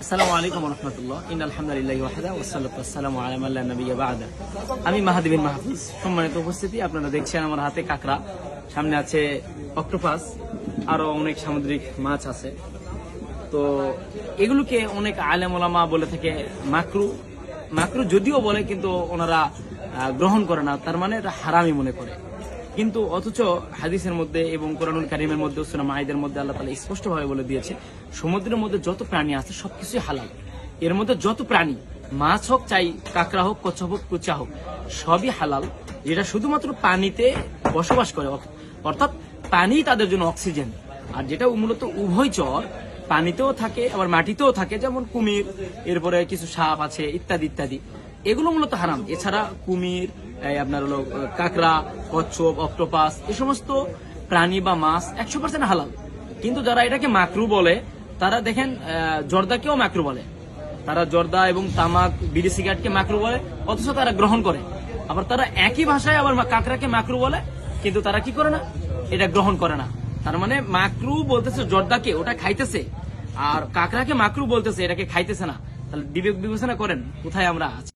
আসসালামু আলাইকুম ওয়া রাহমাতুল্লাহ। ইন্নাল হামদুলিল্লাহি ওয়াহদা ওয়াসসালাতু ওয়াসসালামু আলা মান লা নাবিয়্যা বা'দা। আমি মাহাদি বিন মাহফুজ। সম্মানিত উপস্থিতি, আপনারা দেখছেন আমার হাতে কাঁকড়া, সামনে আছে অক্টোপাস, আরো অনেক সামুদ্রিক মাছ আছে। তো এগুলোকে অনেক আলেম ওলামা বলে থাকে মাকরু। মাকরু যদিও বলে, কিন্তু ওনারা গ্রহণ করে না, তার মানে এটা হারামি মনে করে। কিন্তু অথচ হাদিসের মধ্যে এবং কোরআনুল কারীমের মধ্যে, সূরা মাঈদার মধ্যে আল্লাহ তাআলা স্পষ্টভাবে বলে দিয়েছে, সমুদ্রের মধ্যে যত প্রাণী আছে সবকিছুই হালাল। এর মধ্যে যত প্রাণী, মাছ হোক, চাই কাঁকড়া হোক, কচ্ছপ হোক, কুচা হোক, সবই হালাল। যেটা শুধুমাত্র পানিতে বসবাস করে, অর্থাৎ পানি তাদের জন্য অক্সিজেন। আর যেটা মূলত উভয়চর, পানিতেও থাকে আবার মাটিতেও থাকে, যেমন কুমির, এরপরে কিছু সাপ আছে, ইত্যাদি ইত্যাদি। এগুলো মূলত হারাম। এছাড়া কুমির, আপনার হলো কাঁকড়া, কচ্ছপ, অক্টোপাস, এই সমস্ত প্রাণী বা মাছ 100% হালাল। কিন্তু যারা এটাকে মাকরু বলে, তারা দেখেন জর্দাকেও মাকরু বলে। তারা জর্দা এবং তামাক, বিড়ি, সিগারেটকে মাকরু বলে, অথচ তারা গ্রহণ করে। আবার তারা একই ভাষায় আবার কাঁকড়াকে মাকরু বলে, কিন্তু তারা কি করে না, এটা গ্রহণ করে না। তার মানে মাকরু বলতেছে জর্দাকে, ওটা খাইতেছে, আর কাঁকড়াকে মাকরু বলতেছে, এটাকে খাইতেছে না। তাহলে বিবেক বিবেচনা করেন কোথায় আমরা আছি।